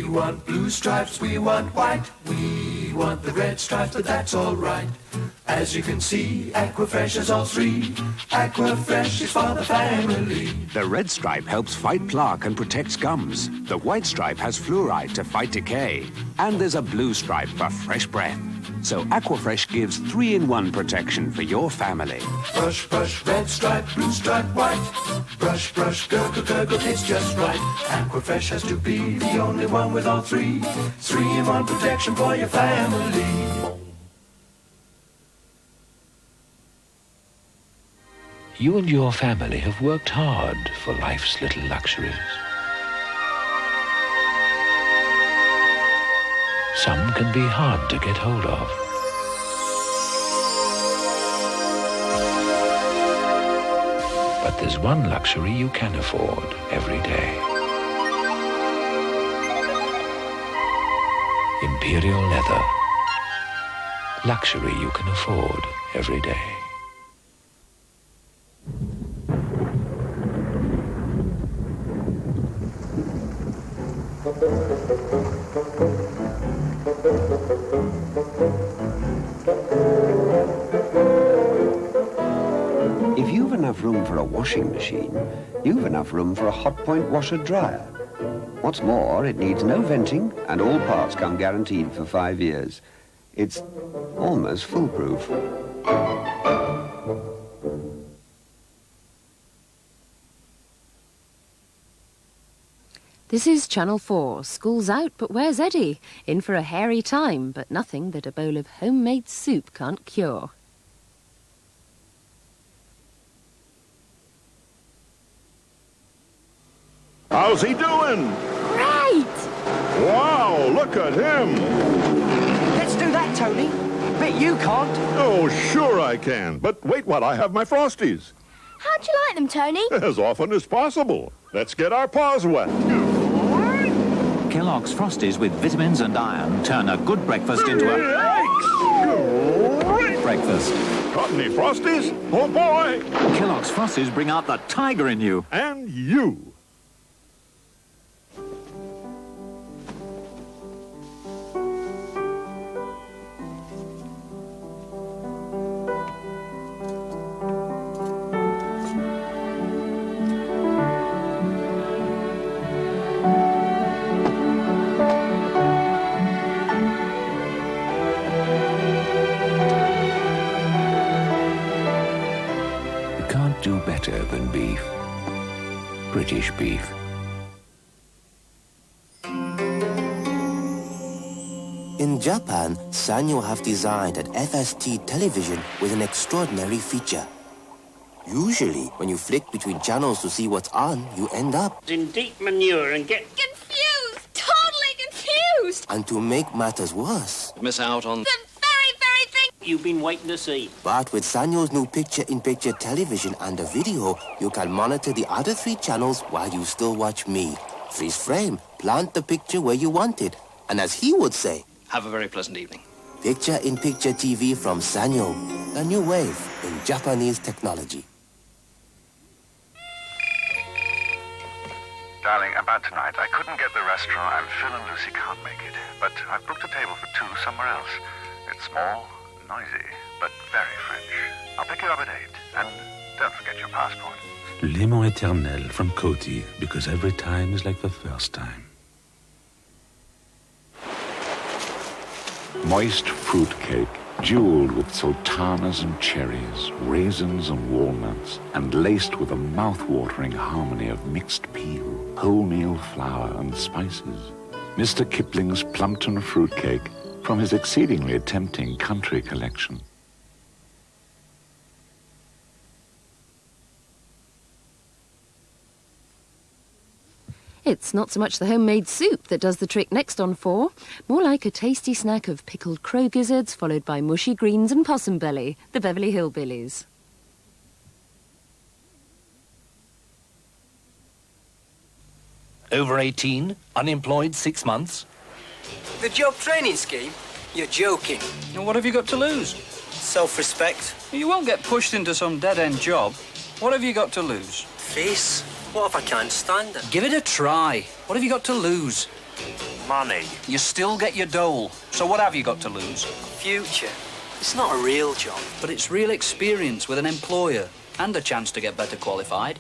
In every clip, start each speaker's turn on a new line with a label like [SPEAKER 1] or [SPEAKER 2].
[SPEAKER 1] want blue stripes, we want white. We want the red stripes, but that's all right. As you can see, Aquafresh has all three. Aquafresh is for the family.
[SPEAKER 2] The red stripe helps fight plaque and protects gums. The white stripe has fluoride to fight decay. And there's a blue stripe for fresh breath. So Aquafresh gives 3-in-1 protection for your family.
[SPEAKER 1] Brush, brush, red stripe, blue stripe, white. Brush, brush, gurgle, gurgle, it's just right. Aquafresh has to be the only one with all three. 3-in-1 protection for your family.
[SPEAKER 3] You and your family have worked hard for life's little luxuries. Some can be hard to get hold of. But there's one luxury you can afford every day. Imperial leather. Luxury you can afford every day.
[SPEAKER 4] If you've enough room for a washing machine, you've enough room for a hot point washer dryer. What's more, it needs no venting and all parts come guaranteed for 5 years. It's almost foolproof.
[SPEAKER 5] This is Channel 4. School's out, but where's Eddie? In for a hairy time, but nothing that a bowl of homemade soup can't cure.
[SPEAKER 6] How's he doing?
[SPEAKER 7] Great!
[SPEAKER 6] Wow, look at him.
[SPEAKER 8] Let's do that, Tony. Bet you can't.
[SPEAKER 6] Oh, sure I can. But wait while I have my Frosties.
[SPEAKER 7] How'd you like them, Tony?
[SPEAKER 6] As often as possible. Let's get our paws wet.
[SPEAKER 9] Kellogg's Frosties with vitamins and iron turn a good breakfast into a...
[SPEAKER 6] Great
[SPEAKER 9] breakfast.
[SPEAKER 6] Got any Frosties? Oh, boy.
[SPEAKER 9] Kellogg's Frosties bring out the tiger in you.
[SPEAKER 6] And you.
[SPEAKER 3] Do better than beef. British beef.
[SPEAKER 10] In Japan, Sanyo have designed an FST television with an extraordinary feature. Usually, when you flick between channels to see what's on, you end up
[SPEAKER 11] in deep manure and get
[SPEAKER 7] confused! Totally confused!
[SPEAKER 10] And to make matters worse,
[SPEAKER 11] miss out on
[SPEAKER 7] the very thing
[SPEAKER 11] you've been waiting to see.
[SPEAKER 10] But with Sanyo's new picture-in-picture television and a video, you can monitor the other 3 channels while you still watch me. Freeze frame, plant the picture where you want it. And as he would say,
[SPEAKER 11] have a very pleasant evening.
[SPEAKER 10] Picture-in-picture TV from Sanyo, a new wave in Japanese technology.
[SPEAKER 12] Darling, about tonight, I couldn't get the restaurant and Phil and Lucy can't make it. But I've booked a table for 2 somewhere else. It's small, noisy, but very French. I'll pick you up at 8. And don't forget your passport.
[SPEAKER 13] L'aimant éternel from Coty, because every time is like the first time.
[SPEAKER 14] Moist fruit cake, jeweled with sultanas and cherries, raisins and walnuts, and laced with a mouth-watering harmony of mixed peel, wholemeal flour and spices. Mr. Kipling's Plumpton fruitcake from his exceedingly tempting country collection.
[SPEAKER 5] It's not so much the homemade soup that does the trick next on 4, more like a tasty snack of pickled crow gizzards followed by mushy greens and possum belly, the Beverly Hillbillies.
[SPEAKER 15] Over 18, unemployed 6 months.
[SPEAKER 8] The job training scheme? You're joking.
[SPEAKER 15] And what have you got to lose?
[SPEAKER 8] Self-respect.
[SPEAKER 15] You won't get pushed into some dead-end job. What have you got to lose?
[SPEAKER 8] Face. What if I can't stand it?
[SPEAKER 15] Give it a try. What have you got to lose?
[SPEAKER 16] Money.
[SPEAKER 15] You still get your dole. So what have you got to lose?
[SPEAKER 8] Future. It's not a real job.
[SPEAKER 15] But it's real experience with an employer and a chance to get better qualified.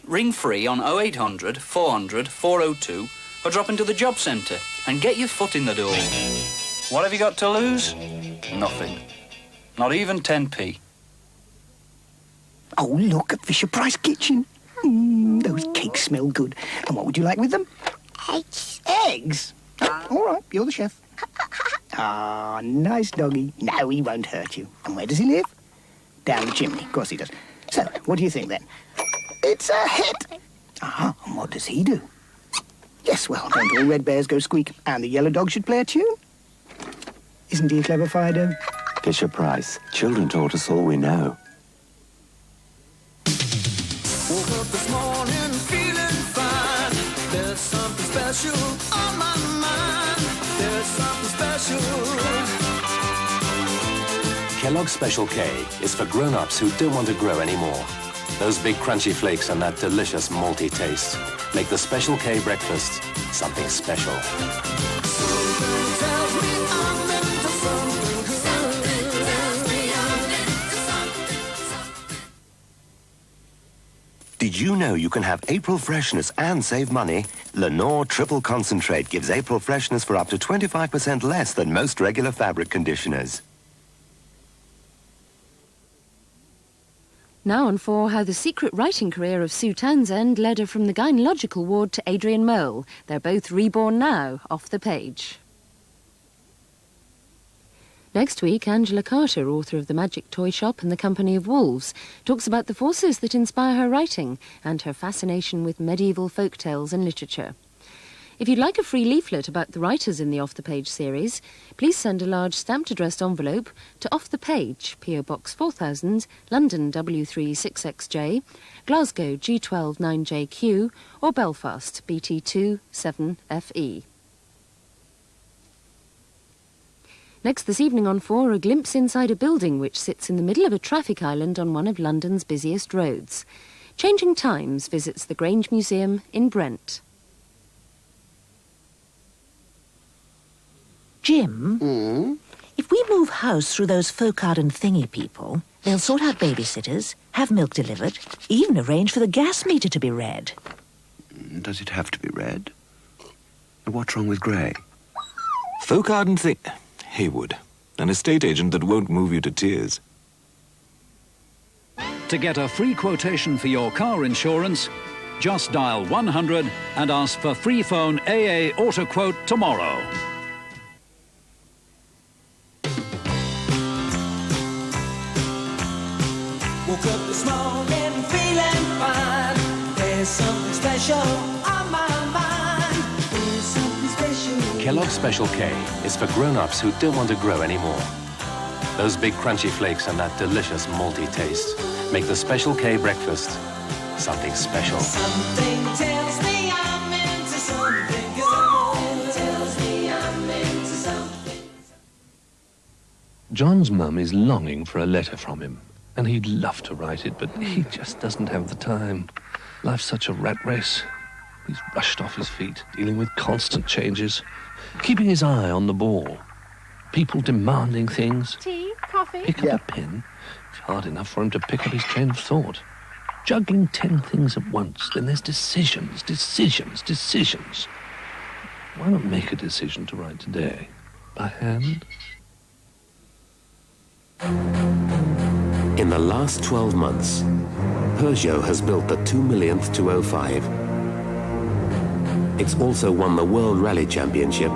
[SPEAKER 15] Ring free on 0800 400 402 or drop into the job centre and get your foot in the door. What have you got to lose? Nothing. Not even 10p.
[SPEAKER 17] Oh, look, at Fisher-Price Kitchen. Those cakes smell good. And what would you like with them?
[SPEAKER 7] Eggs.
[SPEAKER 17] Eggs? All right, you're the chef. Ah, nice doggy. No, he won't hurt you. And where does he live? Down the chimney. Of course he does. So, what do you think, then? It's a hit. Ah, and what does he do? Yes, well, don't all red bears go squeak, and the yellow dog should play a tune? Isn't he a clever Fido?
[SPEAKER 18] Fisher-Price. Children taught us all we know.
[SPEAKER 1] Woke up this morning feeling fine. There's something special on my mind. There's something special.
[SPEAKER 19] Kellogg's Special K is for grown-ups who don't want to grow anymore. Those big crunchy flakes and that delicious malty taste make the Special K breakfast something special.
[SPEAKER 18] Did you know you can have April freshness and save money? Lenore Triple Concentrate gives April freshness for up to 25% less than most regular fabric conditioners.
[SPEAKER 5] Now on for how the secret writing career of Sue Townsend led her from the gynecological ward to Adrian Mole. They're both reborn now, off the page. Next week, Angela Carter, author of The Magic Toy Shop and The Company of Wolves, talks about the forces that inspire her writing and her fascination with medieval folk tales and literature. If you'd like a free leaflet about the writers in the Off the Page series, please send a large stamped addressed envelope to Off the Page, P.O. Box 4000, London W36XJ, Glasgow G12 9JQ, or Belfast BT2 7FE. Next this evening on 4, a glimpse inside a building which sits in the middle of a traffic island on one of London's busiest roads. Changing Times visits the Grange Museum in Brent.
[SPEAKER 20] Jim, if we move house through those folk-art and thingy people, they'll sort out babysitters, have milk delivered, even arrange for the gas meter to be read.
[SPEAKER 4] Does it have to be red? What's wrong with grey?
[SPEAKER 21] Folk-art and Haywood, an estate agent that won't move you to tears.
[SPEAKER 9] To get a free quotation for your car insurance, just dial 100 and ask for free phone AA auto quote tomorrow.
[SPEAKER 1] Woke up this morning feeling fine. There's something special on my mind. There's something special.
[SPEAKER 19] Kellogg's Special K is for grown-ups who don't want to grow anymore. Those big crunchy flakes and that delicious malty taste make the Special K breakfast something special.
[SPEAKER 1] Something tells me I'm into something good. Tells me I'm into something.
[SPEAKER 13] John's mum is longing for a letter from him, and he'd love to write it, but he just doesn't have the time. Life's such a rat race. He's rushed off his feet, dealing with constant changes, keeping his eye on the ball. People demanding things.
[SPEAKER 7] Tea? Coffee?
[SPEAKER 13] Pick up a pen. It's hard enough for him to pick up his train of thought. Juggling 10 things at once, then there's decisions. Why not make a decision to write today? By hand?
[SPEAKER 10] In the last 12 months, Peugeot has built the 2 millionth 205. It's also won the World Rally Championship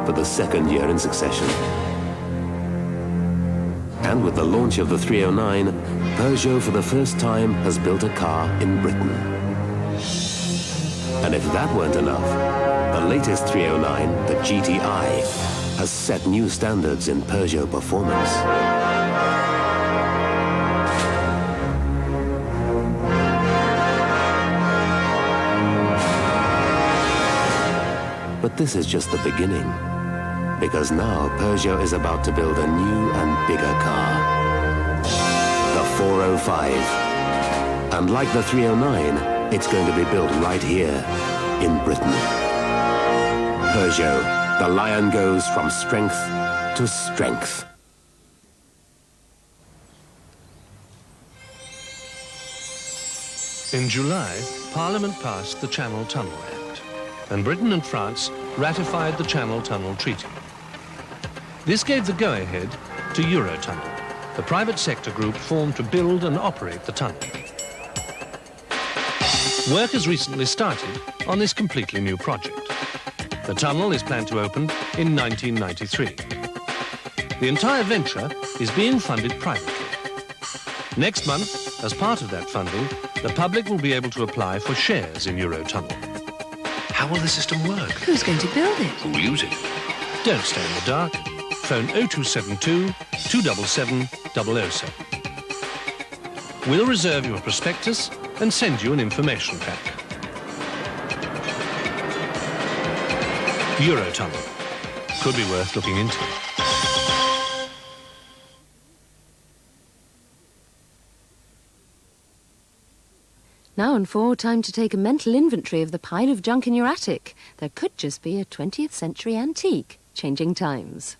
[SPEAKER 10] for the second year in succession. And with the launch of the 309, Peugeot for the first time has built a car in Britain. And if that weren't enough, the latest 309, the GTI, has set new standards in Peugeot performance. But this is just the beginning, because now Peugeot is about to build a new and bigger car, the 405. And like the 309, it's going to be built right here in Britain.
[SPEAKER 19] Peugeot, the Lion goes from strength to strength.
[SPEAKER 13] In July, Parliament passed the Channel Tunnel Act, and Britain and France ratified the Channel Tunnel Treaty. This gave the go-ahead to Eurotunnel, the private sector group formed to build and operate the tunnel. Work has recently started on this completely new project. The tunnel is planned to open in 1993. The entire venture is being funded privately. Next month, as part of that funding, the public will be able to apply for shares in Eurotunnel.
[SPEAKER 21] How will the system work?
[SPEAKER 5] Who's going to build it?
[SPEAKER 21] Who'll use it?
[SPEAKER 13] Don't stay in the dark. Phone 0272 277 007. We'll reserve your prospectus and send you an information pack. Eurotunnel. Could be worth looking into.
[SPEAKER 5] Now and for, time to take a mental inventory of the pile of junk in your attic. There could just be a 20th century antique changing times.